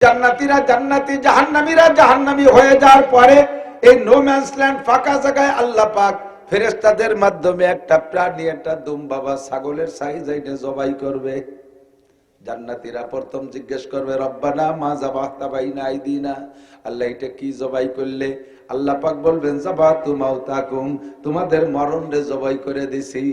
জান্নাতীরা জান্নাতি, জাহান্নামীরা জাহান্নামী হয়ে যাওয়ার পরে এই নো ম্যানস ল্যান্ড ফাঁকা জায়গায় আল্লাহ পাক ফেরেশতাদের মাধ্যমে একটা প্রাণী, একটা দুম্বা বা ছাগলের সাইজ আইনে জবাই করবে। জান্নাতীরা প্রথম জিজ্ঞেস করবে, রব্বানা মা যাবাহতা বাইনা আইদিনা, আল্লাহ এটা কি জবাই করলে? আল্লাহ পাক বলবেন, যাবাতু মাউতাকুম, তোমাদের মরণ রে জবাই করে দিছি।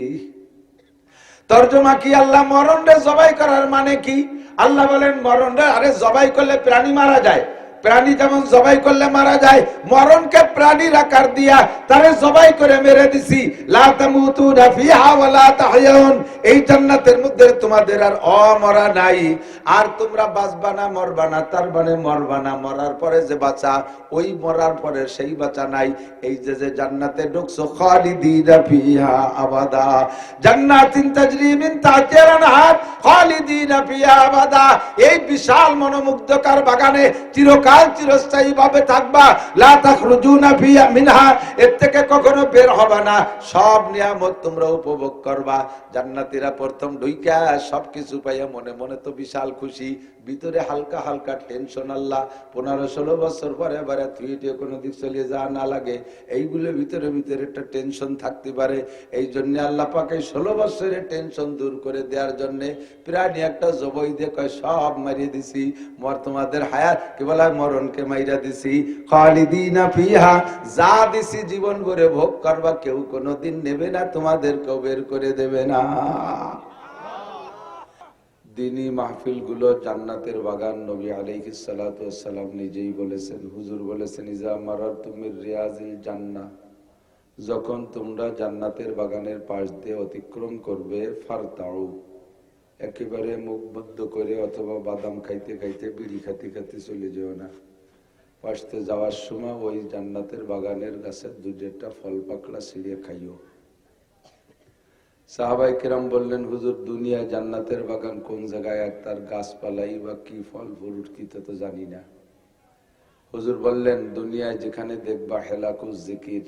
তরজমা কি? আল্লাহ মরণ রে জবাই করার মানে কি? আল্লাহ বলেন মরণ রে, আরে জবাই করলে প্রাণী মারা যায়, প্রাণী যেমন জবাই করলে মারা যায়, মরণকে প্রাণীর আকার দিয়া তারে জবাই করে মেরে দিছি। লা তামুতুনা ফিহা ওয়া লা তাহয়াউন, এই জান্নাতের মধ্যে তোমাদের আর অমরা নাই, আর তোমরা বাঁচবা না, মরবা না, তার মানে মরবা না, মরার পরে যে বাঁচা, ওই মরার পরে সেই বাঁচা নাই। এই যে যে জান্নাতে ঢুকছো, খালিদিনা ফিহা আবাদা, জান্নাতিন তাজরি মিন তাহতিহাল আনহার, খালিদিনা ফিহা আবাদা, এই বিশাল মনোমুগ্ধকর বাগানে চিরকাল চিরস্থায়ী ভাবে থাকবা। লা তাখরুজুনা ফিহা মিনহা, এর থেকে কখনো বের হবে না, সব নিয়ামত তোমরা উপভোগ করবা। জান্নাতীরা প্রথম ঢুইকা সবকিছু পাইয়া মনে মনে তো বিশাল খুশি, ভিতরে হালকা হালকা টেনশন। আল্লাহ 15-16 বছর পরে এবারে তুইটে কোনো দিক চলে যা না লাগে, এইগুলো ভিতরে ভিতরে একটা টেনশন থাকতে পারে। এই জন্য আল্লাহ পাক এই 16 বছরের টেনশন দূর করে দেওয়ার জন্য প্রাণী একটা জবাই দিয়ে কয় সব মারিয়ে দিছি, তোমাদের হায়াত কি বলা মরণকে মাইরা দিছি। খালিদিনা ফিহা, যা দিছি জীবন ভরে ভোগ করবা, কেউ কোনোদিন নেবে না, তোমাদেরকেও বের করে দেবে না। দিনী মাহফিল গুলো জান্নাতের বাগান। নবী আলাইহিস সালাতু ওয়াস সালাম নিজেই বলেছেন, হুজুর বলেছেন, ইজা মারারতুম মির রিয়াজিল জান্নাহ, যখন তোমরা জান্নাতের বাগানের পাশ দিয়ে অতিক্রম করবে, ফারতাউ, একেবারে মুখ বদ্ধ করে অথবা বাদাম খাইতে খাইতে, বিড়ি খাইতে খাইতে চলে যেও না। পাশতে যাওয়ার সময় ওই জান্নাতের বাগানের গাছের 2-1টা ফল পাকড়া ছিঁড়ে খাইও। সাহাবায়ে কেরাম বললেন, হুজুর দুনিয়া জান্নাতের বাগান কোন জায়গায়, আর তার গাছপালাই বা কি ফল ফ্রুট কি তা তো জানি না। হুজুর বললেন, দুনিয়ায় যেখানে দেখবা হেলাকুজ জিকির,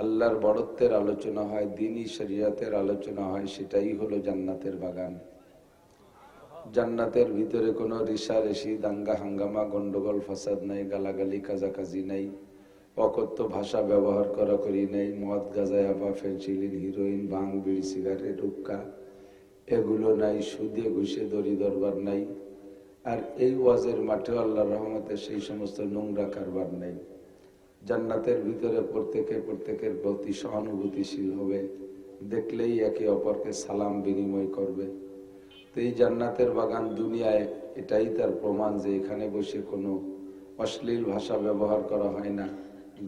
আল্লাহর বড়ত্বের আলোচনা হয়, দ্বীনি শরীয়তের আলোচনা হয়, সেটাই হলো জান্নাতের বাগান। জান্নাতের ভিতরে কোনো রিসারেসি, দাঙ্গা হাঙ্গামা, গন্ডগোল ফাসাদ নাই, গালাগালি কাজাকাজি নাই, অকথ্য ভাষা ব্যবহার করা করি নাই, মদ গাঁজা ইয়াবা ফেন্সিলিন হিরোইন ভাং বিড়ি সিগারেট হুক্কা এগুলো নাই, সুদে ঘুষে দড়ি দরবার নাই। আর এই ওয়াজের মাঠে আল্লাহর রহমতে সেই সমস্ত নোংরা কারবার নাই। জান্নাতের ভিতরে প্রত্যেকের প্রতি সহানুভূতিশীল হবে, দেখলেই একে অপরকে সালাম বিনিময় করবে। তো এই জান্নাতের বাগান দুনিয়ায় এটাই তার প্রমাণ যে এখানে বসে কোনো অশ্লীল ভাষা ব্যবহার করা হয় না,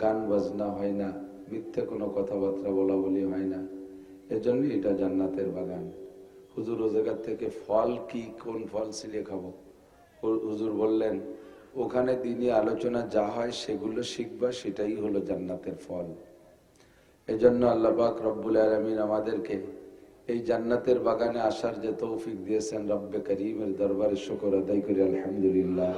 গান বাজনা হয় না, মিথ্যে কোনো কথাবার্তা বলা বলি হয় না। এজন্য এটা জান্নাতের বাগান। হুজুর ও জায়গা থেকে ফল কি, কোন ফল ছিলে খাবো? হুজুর বললেন, ওখানে দিনে আলোচনা যা হয় সেগুলো শিখবা, সেটাই হলো জান্নাতের ফল। এজন্য আল্লাহ পাক রব্বুল আলামিন আমাদেরকে এই জান্নাতের বাগানে আসার যে তৌফিক দিয়েছেন, রব্বে করিমের দরবারে শুকর আদায় করি আলহামদুলিল্লাহ।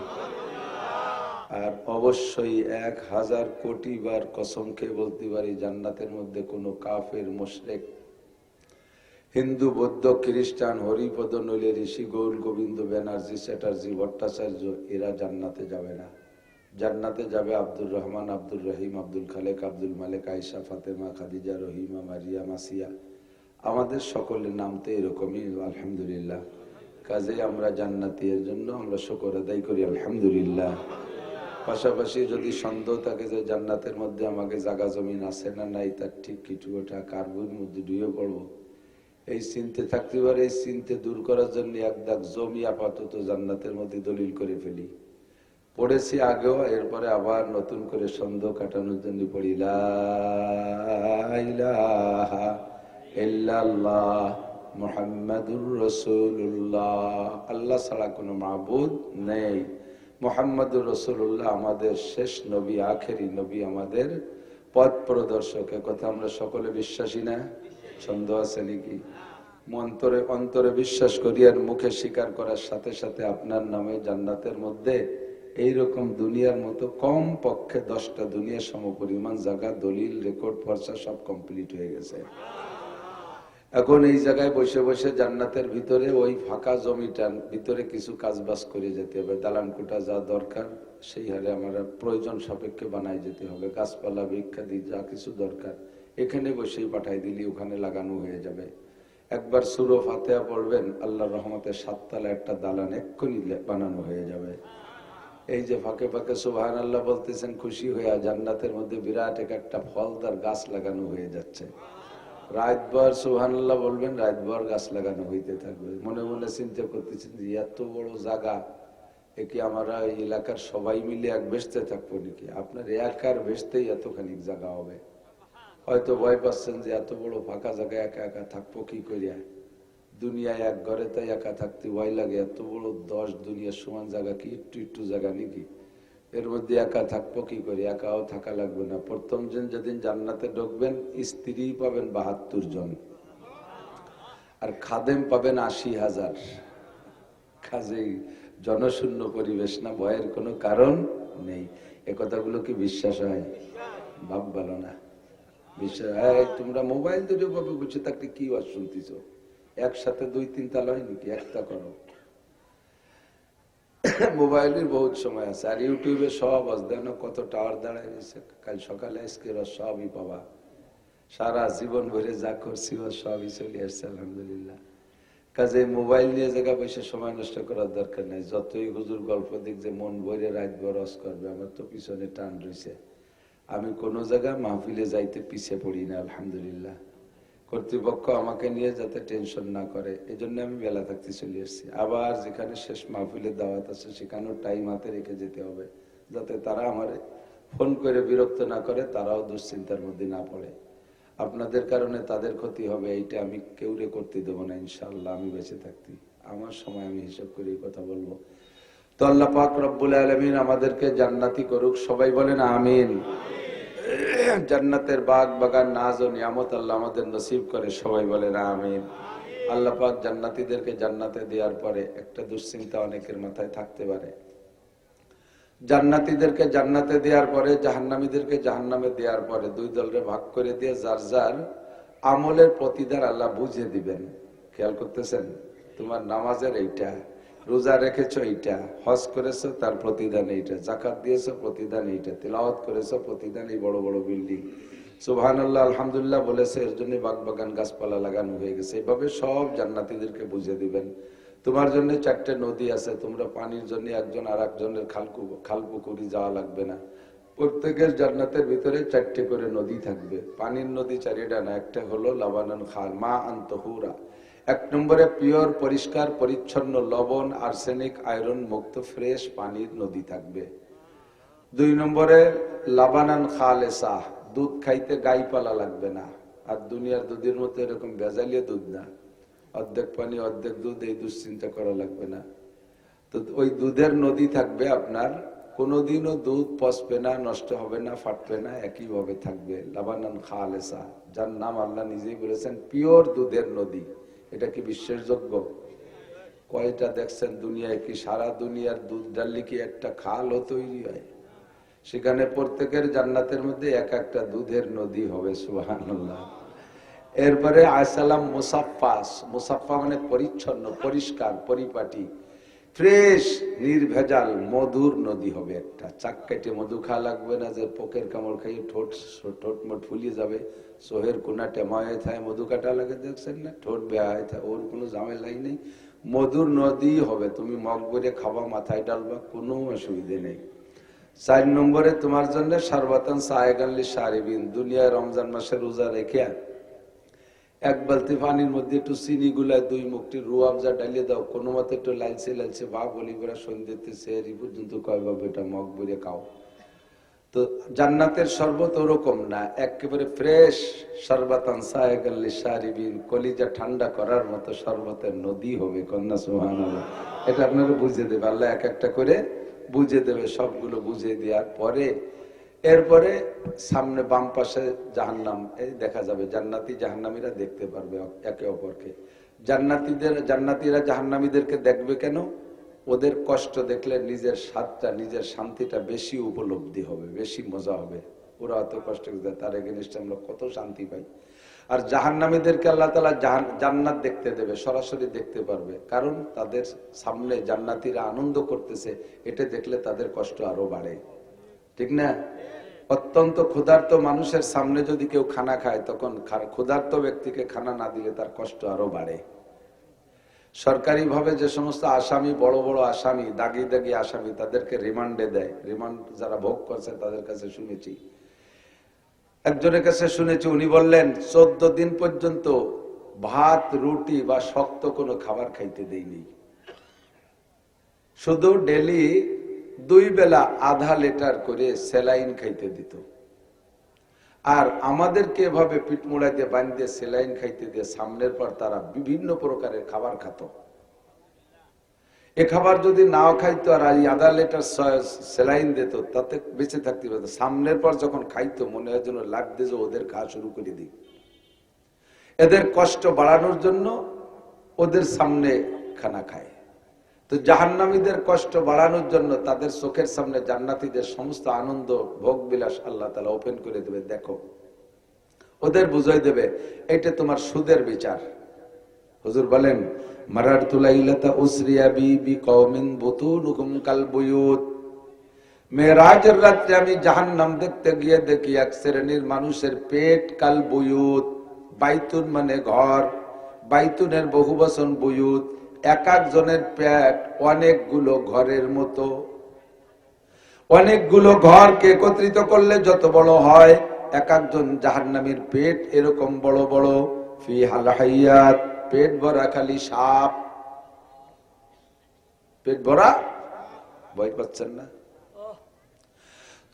আর অবশ্যই 1000 কোটি বার কসম খেয়ে বলতে পারি, জান্নাতের মধ্যে কোনো কাফের, মুশরিক, হিন্দু, বৌদ্ধ, খ্রিস্টান, হরিপদ, নইলে ঋষি, গৌর গোবিন্দ, ব্যানার্জি, চ্যাটার্জি, ভট্টাচার্য, এরা জান্নাতে যাবে না। জান্নাতে যাবে আব্দুর রহমান, আব্দুর রহিম, আব্দুল খালেক, আব্দুল মালেক, আয়েশা, ফাতেমা, খাদিজা, রহিমা, মারিয়া, মাসিয়া। আমাদের সকলের নাম তো এরকমই আলহামদুলিল্লাহ। কাজে আমরা জান্নাতি, এর জন্য আমরা শুকর আদায় করি আলহামদুলিল্লাহ। পাশাপাশি যদি সন্দেহ থাকে যে জান্নাতের মধ্যে আমাকে জায়গা জমিন আছে না নাই, তার ঠিক কিছু ওটা কারবুর মধ্যে ডুবে পড়বো, এই চিন্তে থাকতে পারে। এই চিন্তে দূর করার জন্য এক দাগ জমি আপাতত জান্নাতের মধ্যে দলিল করে ফেলি, পড়েছি আগেও, এরপরে আবার নতুন করে সন্দেহ কাটানোর জন্য পড়ি, লা ইলাহা ইল্লাল্লাহ মুহাম্মাদুর রাসূলুল্লাহ, আল্লাহ ছাড়া কোনো মাবুদ নেই, মুহাম্মাদুর রাসূলুল্লাহ আমাদের শেষ নবী, আখেরি নবী, আমাদের পথ প্রদর্শক। কথা আমরা সকলে বিশ্বাসী না? সন্দেহ আছে নাকি? অন্তরে বিশ্বাস করি আর মুখে স্বীকার করার সাথে সাথে আপনার নামে জান্নাতের মধ্যে এইরকম দুনিয়ার মতো কম পক্ষে 10টা দুনিয়ার সমপরিমাণ জায়গা, দলিল, রেকর্ড, পর্চা সব কমপ্লিট হয়ে গেছে। এখন এই জায়গায় বসে বসে জান্নাতের ভিতরে ওই ফাঁকা জমিটার ভিতরে কিছু কাজবাজ করে যেতে হবে, দালান কোটা যা দরকার সেই হারে আমরা প্রয়োজন সাপেক্ষে বানাই যেতে হবে, গাছপালা বৃক্ষাদি যা কিছু দরকার এখানে বসেই পাঠাই দিলি ওখানে লাগানো হয়ে যাবে। একবার সূরা ফাতিহা পড়বেন, আল্লাহর রহমতে 7 তলা একটা দালান এক্ষুনি বানানো হয়ে যাবে। এই যে ফাঁকে ফাঁকে সুবহানাল্লাহ বলতেছেন খুশি হয়ে, জান্নাতের মধ্যে বিরাট একটা ফলদার গাছ লাগানো হয়ে যাচ্ছে। রাতভর সুবহানাল্লাহ বলবেন, রাতভর গাছ লাগানো হইতে থাকবে। মনে মনে চিন্তা করতেছেন যে এত বড় জায়গা, এ কি আমরা এই এলাকার সবাই মিলে এক বেসতে থাকবো নাকি? আপনার একার বেসতেই এতখানি জায়গা হবে। হয়তো ভয় পাচ্ছেন যে এত বড় ফাঁকা জায়গায় একা একা থাকবো কি করিয়া, দুনিয়ায় এক ঘরে তাই একা থাকতে ভয় লাগে। এত বড় 10 দুনিয়ার সমান জায়গা কি একটু একটু জায়গা নাকি? এর মধ্যে একা থাকবো কি করে? একাও থাকা লাগবে না। প্রথম দিন যেদিন জান্নাতে ঢুকবেন, স্ত্রী পাবেন 72 জন আর খাদেম পাবেন 80,000। কাজেই জনশূন্য পরিবেশ না, ভয়ের কোনো কারণ নেই। এ কথাগুলো কি বিশ্বাস হয়? ভাব ভালো না বিশ্বাস। তোমরা মোবাইল দুটো ভাবে বুঝে থাকলে কি আর শুনতেছ? একসাথে 2-3 তালা হয় নাকি? একটা করো। মোবাইলের বহুত সময় আছে, আর ইউটিউবে সব আছে। দেখো কত টাওয়ার দাঁড়ায় রয়েছে। কাল সকালে আজকে সবই পাবা। সারা জীবন ভরে যা করছি সবই চলে আসছে আলহামদুলিল্লাহ। কাজে মোবাইল নিয়ে জায়গা বসে সময় নষ্ট করার দরকার নাই। যতই হুজুর গল্প দিক যে মন ভরে রাত বরস করবে, আমার তো পিছনে টান রয়েছে। আমি কোনো জায়গায় মাহফিলে যাইতে পিছিয়ে পড়ি না আলহামদুলিল্লাহ। কর্তৃপক্ষ আমাকে নিয়ে যাতে টেনশন না করে, এই জন্য আমি বেলা থাকতে চলে এসেছি। আবার যেখানে শেষ মাহফিলের দাওয়াত আছে সেখানেও টাইম হাতে রেখে যেতে হবে, যাতে তারা আমার ফোন করে বিরক্ত না করে, তারাও দুশ্চিন্তার মধ্যে না পড়ে। আপনাদের কারণে তাদের ক্ষতি হবে এইটা আমি কেউরে করতে দেবো না ইনশাআল্লাহ। আমি বেঁচে থাকতে আমার সময় আমি হিসাব করে কথা বলবো। তো আল্লাহ পাক রব্বুল আলামিন আমাদেরকে জান্নাতি করুক, সবাই বলেন আমিন। জান্নাতের বাগ বাগান নাজ ও নিয়ামত আল্লাহ আমাদের নসিব করে, সবাই বলেন আমিন। আল্লাহ পাক জান্নাতীদেরকে জান্নাতে দেওয়ার পরে একটা দুশ্চিন্তা অনেকের মাথায় থাকতে পারে, জান্নাতীদেরকে জান্নাতে দেওয়ার পরে জাহান্নামীদেরকে জাহান্নামে দেওয়ার পরে 2 দলে ভাগ করে দিয়ে যার যার আমলের প্রতিদান আল্লাহ বুঝে দিবেন। খেয়াল করতেছেন? তোমার নামাজের এইটা, রোজা রেখেছো এইটা, হজ করেছো তার প্রতিদান এইটা, যাকাত দিয়েছো প্রতিদান এইটা, তিলাওয়াত করেছো প্রতিদান এই বড় বড় বিল্ডিং, সুবহানাল্লাহ আলহামদুলিল্লাহ বলেছে, এর জন্য বাগবাগান গাছপালা লাগানো হয়ে গেছে। এইভাবে সব জান্নাতীদেরকে বুঝে দিবেন। তোমার জন্য 4টে নদী আছে, তোমরা পানির জন্য একজন আর একজনের খাল পুকুরি যাওয়া লাগবে না। প্রত্যেকের জান্নাতের ভিতরে 4টে করে নদী থাকবে। পানির নদী 4টা না, একটা হলো লাবানান খাল মা আনতহুরা। 1 নম্বরে পিওর পরিষ্কার পরিচ্ছন্ন লবণ আর্সেনিক আয়রন মুক্ত ফ্রেশ পানির নদী থাকবে। 2 নম্বরে লাবানান খালেসা, দুধ খাইতে গাই পালা লাগবে না। আর দুনিয়ার দুধের মতো এরকম ভেজালিয়া দুধ না, অর্ধেক পানি অর্ধেক দুধ, এই দুশ্চিন্তা করা লাগবে না। তো ওই দুধের নদী থাকবে আপনার, কোনোদিনও দুধ পচবে না, নষ্ট হবে না, ফাটবে না, একইভাবে থাকবে। লাবানান খালেসা, যার নাম আল্লাহ নিজেই বলেছেন পিওর দুধের নদী। এটা কি বিশ্বাসযোগ্য? কয়টা দেখছেন দুনিয়ায়? কি সারা দুনিয়ার দুধ ডাললে কি একটা খালও তৈরি হয়? সেখানে প্রত্যেকের জান্নাতের মধ্যে এক একটা দুধের নদী হবে, সুবহানাল্লাহ। এরপরে আসালাম মুসাফফাস, মুসাফফা মানে পরিচ্ছন্ন পরিষ্কার পরিপাটি ফ্রেশ নির্ভেজাল মধুর নদী হবে একটা। চাক কেটে মধু খাওয়া লাগবে না, যে পোকের কামড় খাইয়ে ঠোঁট মোট ফুলিয়ে যাবে, সোহের কোনা টেমায় থাকে মধু কাটা লাগে, দেখছেন না? ঠোঁট বেহায় থাকে, ওর কোনো ঝামেলাই নেই। মধুর নদী হবে, তুমি মগ ভরে খাবা, মাথায় ডালবা, কোনো অসুবিধে নেই। 4 নম্বরে তোমার জন্য সারবাতান সায়েগানলি সারিবিন, দুনিয়ায় রমজান মাসে রোজা রেখে 1 বালতি পানির মধ্যে একটু চিনি গুলায় 2 মুখটি রুয়াবজা ডালিয়ে দাও, কোনো মতে একটু লালচে লালচে ভাব বলি করে সন্ধ্যেতে সেহরি পর্যন্ত কয় বাবু এটা মগ ভরে খাও। তো জান্নাতের শরবত ওরকম না, একেবারে ফ্রেশ শরবতান সায়েগানলি সারিবিন, কলিজা ঠান্ডা করার মতো শরবতের নদী হবে। কন্যা সুবহানাল্লাহ। এটা আপনারা বুঝে দেবে আল্লাহ, এক একটা করে বুঝে দেবে। সবগুলো বুঝে দেওয়ার পরে এরপরে সামনে বাম পাশে জাহান্নাম এই দেখা যাবে, জান্নাতি জাহান্নামীরা দেখতে পারবে একে অপরকে। জান্নাতীরা জাহান্নামীদেরকে দেখবে কেন? ওদের কষ্ট দেখলে নিজের স্বাদটা নিজের শান্তিটা বেশি উপলব্ধি হবে, বেশি মজা হবে। ওরা অত কষ্ট করে, তার এগেনস্টে আমরা কত শান্তি পাই। আর জাহান্নামীদেরকে আল্লাহ তাআলা জান্নাত দেখতে দেবে, সরাসরি দেখতে পারবে, কারণ তাদের সামনে জান্নাতীরা আনন্দ করতেছে, এটা দেখলে তাদের কষ্ট আরো বাড়ে, ঠিক না? অত্যন্ত ক্ষুধার্ত মানুষের সামনে যদি কেউ খানা খায়, তখন ক্ষুধার্ত ব্যক্তিকে খানা না দিলে তার কষ্ট আরো বাড়ে। সরকারি ভাবে যে সমস্ত আসামি, বড় বড় আসামি, দাগি দাগি আসামি, তাদেরকে রিমান্ডে দেয়। রিমান্ড যারা ভোগ করছে তাদের কাছে শুনেছি, একজনের কাছে শুনেছি, উনি বললেন 14 দিন পর্যন্ত ভাত, রুটি বা শক্ত কোনো খাবার খাইতে দেয়নি, শুধু ডেলি 2 বেলা আধা লিটার করে স্যালাইন খাইতে দিত। আর আমাদেরকে এভাবে পিঠ মোড়াই দিয়ে বাঁধতে স্যালাইন খাইতে দিয়ে সামনের পর তারা বিভিন্ন প্রকারের খাবার খেত। এ খাবার যদি নাও খাইতো আর আধা লিটার স্যালাইন দিত, তাতে বেঁচে থাকতে পারত। সামনের পর যখন খাইতো মনে হয় যেন লাগতে যে ওদের খাওয়া শুরু করে দিই। এদের কষ্ট বাড়ানোর জন্য ওদের সামনে খানা খায়। তো জাহান্নামীদের কষ্ট বাড়ানোর জন্য তাদের চোখের সামনে জান্নাতীদের সমস্ত আনন্দ ভোগ বিলাস আল্লাহ তাআলা ওপেন করে দেবে। দেখো, ওদের বুঝাই দেবে এটা তোমার সুদের বিচার। হুজুর বলেন, মারারতু লাইলাতা উসরিয়া বি বিকওমিন বুতুনুকুম কাল বুয়ুত। মেরাজের রাতে আমি জাহান্নাম দেখতে গিয়ে দেখি এক শ্রেণীর মানুষের পেট কাল বুয়ুত। বাইতুন মানে ঘর, বাইতুনের বহুবচন বুয়ুত। এক একজনের পেট অনেকগুলো ঘরের মতো। অনেকগুলো ঘরকে একত্রিত করলে যত বড় হয়, এক একজন জাহান্নামীর পেট এরকম বড় বড়। ফি হাল হাইয়াত, পেট ভরা খালি সাপ। পেট ভরা, ভয় পাচ্ছেন না?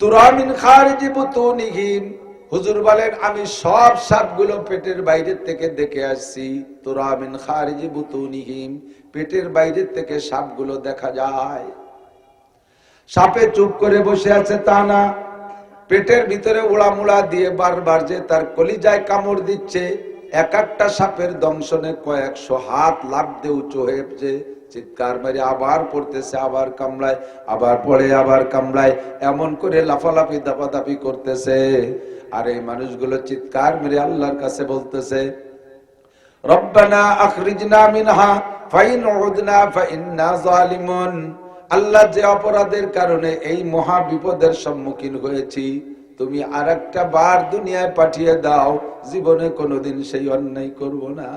তুরা মিন খারিজি বুতুনিহিম, হুজুর বলেন আমি সব সাপগুলো পেটের বাইরে থেকে দেখে আসছি। তুরা মিন খারিজি বুতুনিহিম, পেটের বাইরে থেকে সাপগুলো দেখা যায়। সাপে চুপ করে বসে আছে তা না, পেটের ভিতরে উড়ামুড়া দিয়ে বারবার যে তার কলিজায় কামড় দিচ্ছে। এক একটা সাপের দংশনে কয়েকশো হাত লাফ দিয়ে উঁচু হয়ে যে চিৎকার মেরে আবার পড়তেছে, আবার কামড়ায়, আবার পড়ে, আবার কামড়ায়, এমন করে লাফালাফি দাপাদাপি করতেছে। আর এই মানুষগুলো চিৎকার মেরে আল্লাহর কাছে বলতেছে, রব্বানা আখরিজনা মিনহা ফাইন উদনা ফাইন্না যালিমুন। আল্লাহ, যে অপরাধের কারণে এই মহা বিপদের সম্মুখীন হয়েছি, তুমি আরেকটা বার দুনিয়ায় পাঠিয়ে দাও, জীবনে কোনোদিন সেই অন্যায় করব না।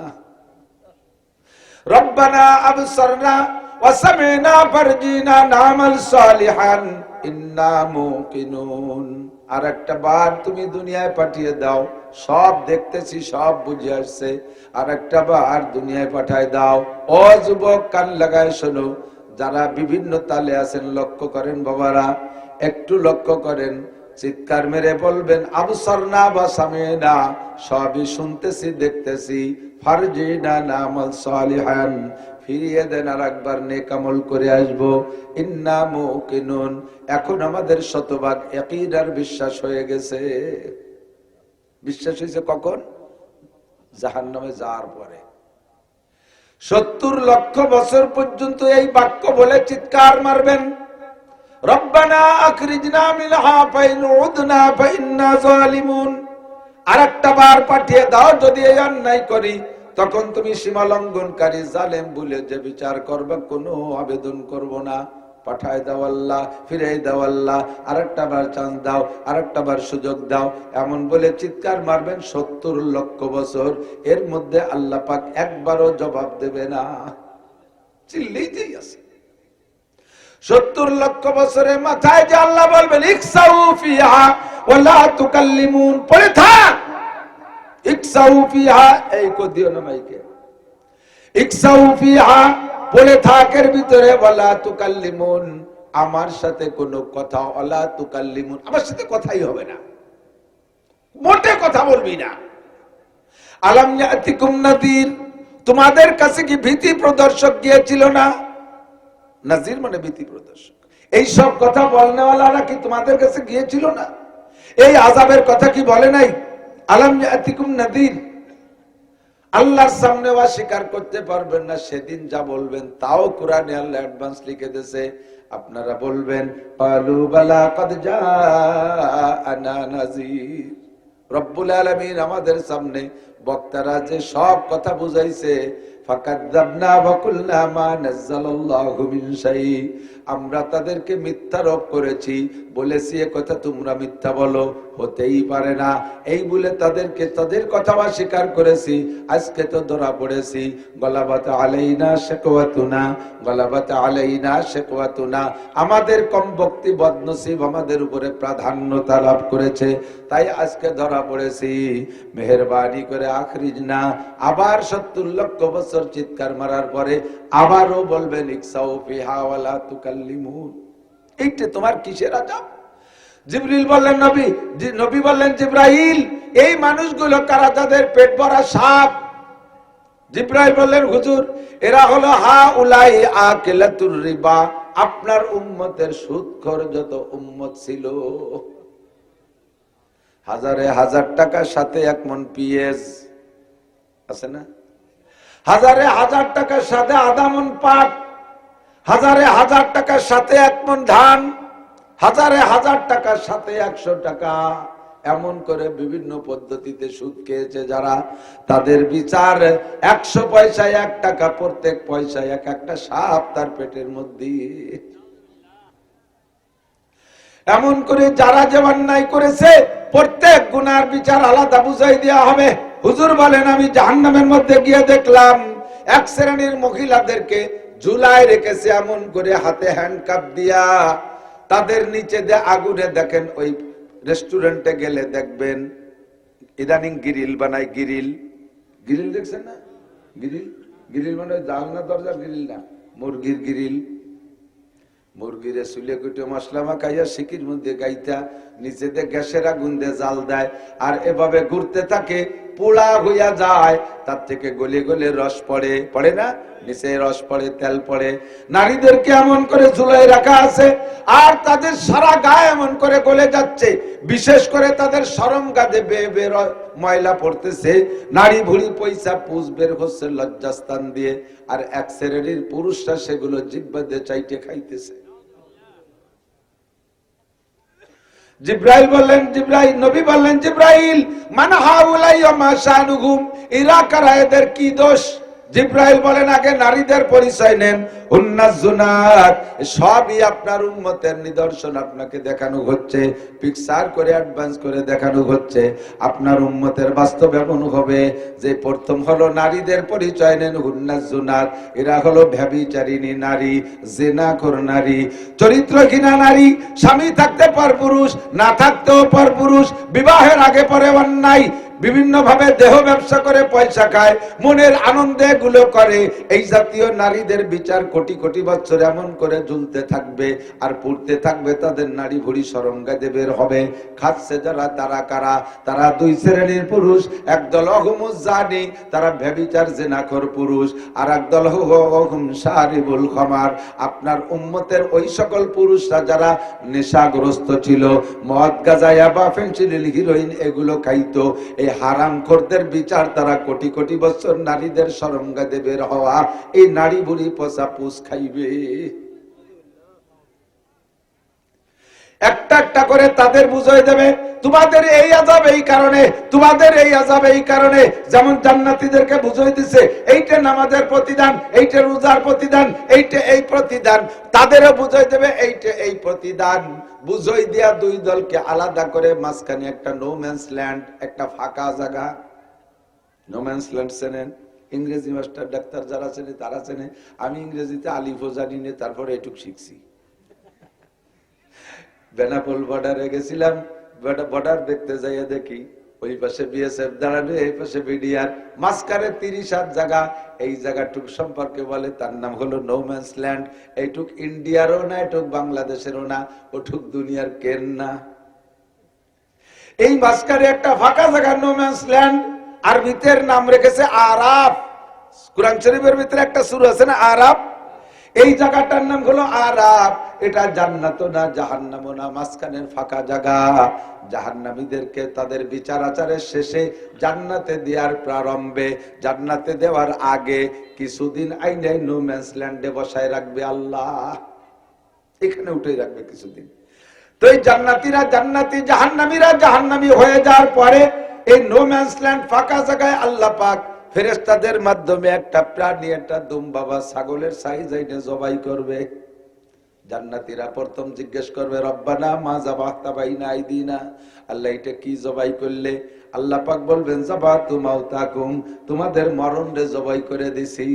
রব্বানা আবসারনা ওয়া সামি'না ফারজিনা না'মাল সালিহান ইন্না মুকিনুন। আরেকটা বার তুমি দুনিয়ায় পাঠিয়ে দাও, সব দেখতেছি, সব বুঝে আসছে, আরেকটা বার দুনিয়ায় পাঠায় দাও। ও যুবক, কান লাগায় শোনো, যারা বিভিন্ন তালে আছেন লক্ষ্য করেন বাবারা, একটু লক্ষ্য করেন। চিৎকার মেরে বলবেন আবসারনা বা সামি'না, সবই শুনতেছি, দেখতেছি। ফারজিনা না'মাল সালিহান, ফিরিয়ে দেন, আর একবার নেক আমল করে আসবো। ইন্না মুকিনুন, এখন আমাদের শতভাগ ইয়াকিনার বিশ্বাস হয়ে গেছে। বিশ্বাস হয়েছে কখন? জাহান্নামে যাওয়ার পরে। 70 লক্ষ বছর পর্যন্ত এই বাক্য বলে চিৎকার মারবেন, রব্বানা আখরিজনা মিনহা ফাইন উদনা ফাইন্না যালিমুন। আরেকটা বার পাঠিয়ে দাও, যদি এই অন্যায় করি, তখন তুমি সীমা লঙ্ঘনকারী জালেম বলে যে বিচার করবে, কোনো আবেদন করব না। পাঠায় দাও আল্লাহ, ফিরে দাও আল্লাহ, আরেকটা বার চান্স দাও, আরেকটা বার সুযোগ দাও, এমন বলে চিৎকার মারবেন 70 লক্ষ বছর। এর মধ্যে আল্লাহ পাক একবারও জবাব দেবে না, চিল্লেই আছে। 70 লক্ষ বছরের মাথায় যে আল্লাহ বলবেন ইকসাউ ফিহা ওয়া লা তুকাল্লিমুন, পড়ে থাক। ইকসাউ ফিহা, এই কো দিও না মাইকে। ইকসাউ ফিহা, পড়ে থাকের ভিতরে, ওয়া লা তুকাল্লিমুন, আমার সাথে কোনো কথা, ওয়া লা তুকাল্লিমুন, আমার সাথে কথাই হবে না, মোটে কথা বলবি না। আলাম ইয়াতিকুম নাযীর, তোমাদের কাছে কি ভীতি প্রদর্শক গিয়েছিল না? নাজির মানে ভীতি প্রদর্শক। এই সব কথা বলনেওয়ালারা কি তোমাদের কাছে গিয়েছিল না? এই আযাবের কথা কি বলে নাই? আলাম ইয়াতিকুম নাযীর। আল্লাহর সামনে অস্বীকার করতে পারবেন না, সেদিন যা বলবেন তাও কোরআনে আল্লাহ অ্যাডভান্স লিখে দিয়েছে। আপনারা বলবেন ক্বালু বালা ক্বাদ জাআনা নাযীর, রব্বুল আলামিন আমাদের সামনে বক্তারা যে সব কথা বুঝাইছে, ফাকাযযাবনা ওয়া কুলনা মা নাযালাল্লাহু মিন শাই, আমরা তাদেরকে মিথ্যারোপ করেছি, বলেছি এ কথা তোমরা মিথ্যা বলো, হতেই পারে না, এই বলে তাদেরকে তাদের কথা অস্বীকার করেছি। আজকে তো ধরা পড়েছি। গলাবাত আলাইনা শিকওয়াতুনা, গলাবাত আলাইনা শিকওয়াতুনা, আমাদের কম ভক্তি বদনসিব আমাদের উপরে প্রাধান্যতা লাভ করেছে, তাই আজকে ধরা পড়েছি। মেহেরবানি করে আখরিজনা, আবার ৭০ লক্ষ বছর চিৎকার মারার পরে আবারও বলবেন ইকসাউ ফিহা ওয়ালা তুকাল্লিমুন। এইটা তোমার কিসের আযাব? জিবরিল বললেন নবী বললেন জিবরাইল, এই মানুষগুলো কারা? যাদের পেট ভরা সাপ। জিবরাইল বললেন হুজুর, এরা হলো হাউলাই আকিলাতুর রিবা, আপনার উম্মতের সুদখোর যত উম্মত ছিল। হাজারে হাজার টাকার সাথে 1 মণ পিএস আছে না? হাজারে হাজার টাকার সাথে আধা মণ পাট, হাজারে হাজার টাকার সাথে 1 মণ ধান, হাজারে হাজার টাকার সাথে 100 টাকা, এমন করে বিভিন্ন পদ্ধতিতে সুদ খেয়েছে যারা, তাদের বিচার 100 পয়সায় 1 টাকা, প্রত্যেক পয়সায় এক একটা সাপ তার পেটের মধ্যে। এমন করে যারা যে অন্যায় করেছে প্রত্যেক গুনার বিচার আলাদা বুঝাই দেওয়া হবে। হুজুর বলেন, আমি জাহান্নামের মধ্যে গিয়ে দেখলাম 1 শ্রেণীর মহিলাদেরকে ঝুলায় রেখেছে এমন করে, হাতে হ্যান্ডকাপ দিয়া, তাদের নিচে দিয়ে আগুনে। দেখেন ওই রেস্টুরেন্টে গেলে দেখবেন ইদানিং গ্রিল বানায়, গ্রিল দেখছেন না? গ্রিল মানে জানলা দরজার গ্রিল না, মুরগির গ্রিল। মুরগিরে চুলে কুটে মশলা মাখাইয়া সিকির মধ্যে গাইতা, নিচেতে গ্যাসের আগুন দিয়ে জাল দেয়, আর এভাবে ঘুরতে থাকে, পোড়া হইয়া যায়, তার থেকে গলে গলে রস পড়ে না, নিচে রস পড়ে, তেল পড়ে। নারীদেরকে এমন করে ঝুলাই রাখা আছে, আর তাদের সারা গায়ে এমন করে গলে যাচ্ছে, বিশেষ করে তাদের শরম গাদে বেয়ে বের ময়লা পড়তেছে, নারী ভুড়ি পয়সা পুষ বের হচ্ছে লজ্জাস্থান দিয়ে, আর 1 শ্রেণীর পুরুষরা সেগুলো জিহ্বা দিয়ে চাইটে খাইতেছে। জিব্রাইল বললেন, নবী বললেন জিব্রাইল, মান হাউলাই ওয়া মা শানুহুম, এরা কারা, এদের কি দোষ? জিব্রাইল বলেন, আগে নারীদের পরিচয় নেন। হুন্নাজ জুনাত, সবই আপনার উম্মতের নিদর্শন আপনাকে দেখানো হচ্ছে, পিকচার করে অ্যাডভান্স করে দেখানো হচ্ছে। আপনার উম্মতের বাস্তব এমন হবে যে প্রথম হলো নারীদের পরিচয় নেন। হুন্নাজ জুনাত, এরা হলো ব্যভিচারিণী নারী, জিনাখোর নারী, চরিত্রহীনা নারী, স্বামী থাকতে পরপুরুষ, না থাকতেও পরপুরুষ, বিবাহের আগে পরে অন্যায়, বিভিন্ন ভাবে দেহ ব্যবসা করে পয়সা খায়, মনের আনন্দে গুলো করে। এই জাতীয় নারীদের বিচার কোটি কোটি বছর এমন করে ঝুলতে থাকবে আর পড়তে থাকবে, তাদের নারী ভুড়ি সরঙ্গাদে বের হবে। খাচ্ছে যারা, তারা কারা? তারা 2 শ্রেণীর পুরুষ। একদল অহুমুজ জানি, তারা ব্যভিচার জিনাখোর পুরুষ, আর একদল অহুম শারিবুল খামার, আপনার উম্মতের ওই সকল পুরুষরা যারা নেশাগ্রস্ত ছিল, মদ গাঁজা ইয়াবা ফেন্সিডিল হিরোইন এগুলো খাইতো। এই হারামখোরদের বিচার তারা কোটি কোটি বছর নারীদের সরঙ্গাদে বের হওয়া, এই নারী বুড়ি পচা পুষ খাইবে। একটা একটা করে তাদের বুঝাই দেবে, তোমাদের এই আযাব এই কারণে, তোমাদের এই আযাব এই কারণে। যেমন জান্নাতীদেরকে বুঝাই দিছে, এইটা নামাজের প্রতিদান, এইটা রোজার প্রতিদান, এইটা এই প্রতিদান। তাদেরও বুঝাই দেবে, এইটা এই প্রতিদান। বুঝাই দিয়া 2 দলকে আলাদা করে মাঝখানে একটা নো ম্যানস ল্যান্ড, একটা ফাঁকা জায়গা। নো ম্যানস ল্যান্ড চেনেন? ইংরেজি মাস্টার ডাক্তার যারা চেনে তারা চেনে। আমি ইংরেজিতে আলিফও জানি না, তারপরে এটুক শিখছি। বেনাপোল বর্ডারে গেছিলাম, বর্ডার দেখতে যাইয়া দেখি ওই পাশে বিএসএফ দাঁড়ানো, এই পাশে বিডিআর, মাঝখানে 30 হাত জায়গা। এই জায়গাটুক সম্পর্কে বলে তার নাম হলো নো ম্যানস ল্যান্ড। এইটুক ইন্ডিয়ারও না, এটুক বাংলাদেশেরও না, ওটুক দুনিয়ার কেন না। এই মাঝখানে একটা ফাঁকা জায়গা, নো ম্যানস ল্যান্ড। আরবিতের নাম রেখেছে আরাফ। কুরআন শরীফের ভিতরে একটা সূরা আছে না, আরাফ। এই জায়গাটার নাম হলো আরাফ। এটা জান্নাতও না, জাহান্নামও না, মাঝখানের ফাঁকা জায়গা। জাহান্নামীদেরকে তাদের বিচার আচারের শেষে জান্নাতে দেওয়ার প্রারম্ভে, জান্নাতে দেওয়ার আগে কিছুদিন আইনে নো ম্যানস ল্যান্ডে বসায় রাখবে আল্লাহ, এখানে উঠে রাখবে কিছুদিন। তো এই জান্নাতীরা জান্নাতি, জাহান্নামীরা জাহান্নামী হয়ে যাওয়ার পরে এই নো ম্যানস ল্যান্ড ফাঁকা জায়গায় আল্লাহ পাক ফেরেশতাদের মাধ্যমে একটা প্রাণী, একটা দুম্বা বা ছাগলের সাইজ আইনে জবাই করবে। জান্নাতীরা প্রথম জিজ্ঞেস করবে, রব্বানা মা যাবাহতা বাইনা আইদিনা, আল্লাহ এটা কি জবাই করলে? আল্লাহ পাক বলবেন, যাবাতু মাউতাকুম, তোমাদের মরণরে জবাই করে দিছি।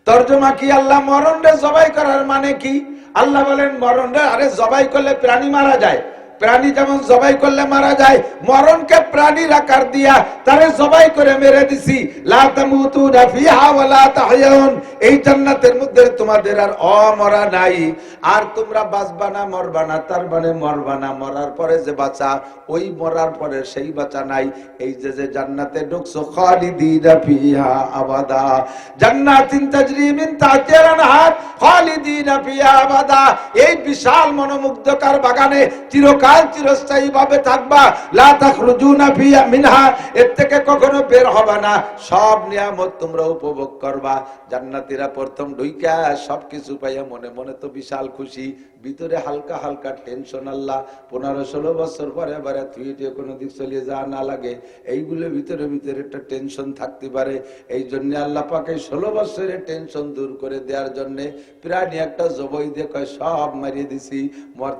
তরজমা কি? আল্লাহ মরণরে জবাই করার মানে কি? আল্লাহ বলেন মরণরে, আরে জবাই করলে প্রাণী মারা যায়, প্রাণী যেমন জবাই করলে মারা যায়, মরণকে প্রাণীর আকার দিয়া তারে জবাই করে মেরে দিছি। লা তামুতুনা ফিহা ওয়া লা তাহয়াউন, এই জান্নাতের মধ্যে তোমাদের আর অমরা নাই, আর তোমরা বাঁচবা না মরবা না, তার মানে মরবা না, মরার পরে যে বাঁচা, ওই মরার পরে সেই বাঁচা নাই। এই যে যে জান্নাতে ঢুকছো, খালিদিনা ফিহা আবাদা, জান্নাতিন তাজরি মিন তাহতিহাল আনহার, খালিদিনা ফিহা আবাদা, এই বিশাল মনোমুগ্ধকর বাগানে চিরকাল চিরস্থায়ী ভাবে থাকবা। লা তাখরুজুনা ফিহা মিনহা, এর থেকে কখনো বের হবে না, সব নিয়ামত তোমরা উপভোগ করবা। জান্নাতীরা প্রথম ঢুইকা সবকিছু পাইয়া মনে মনে তো বিশাল খুশি, ভিতরে হালকা হালকা টেনশন। আল্লাহ 15-16 বছর পরে আবার থুইটে কোনো দিক চলিয়ে যাওয়া না লাগে, এইগুলো ভিতরে ভিতরে একটা টেনশন থাকতে পারে। এই জন্য আল্লাহ পাকে 16 বছরের টেনশন দূর করে দেওয়ার জন্য প্রাণী একটা জবাই দিয়ে কয় সব মারিয়ে দিছি,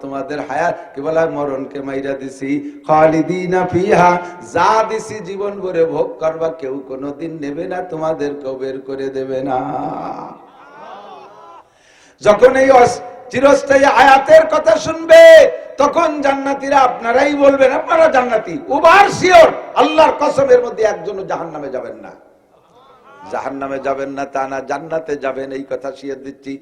তোমাদের হায়াত কি বলা মরণকে মাইরা দিছি। খালিদিনা ফিহা, যা দিছি জীবন ভরে ভোগ করবা, কেউ কোনোদিন নেবে না, তোমাদেরকেও বের করে দেবে না। যখন এই চিরস্থায়ী হায়াতের কথা শুনবে, তখন জান্নাতীরা আপনারাই বলবেন আপনারা জান্নাতি, ওভার শিওর, আল্লাহর কসমের মধ্যে একজনও জাহান্নামে যাবেন না। জাহান্নামে যাবেন না তা না, জান্নাতে যাবেন, এই কথা শিওর দিচ্ছি।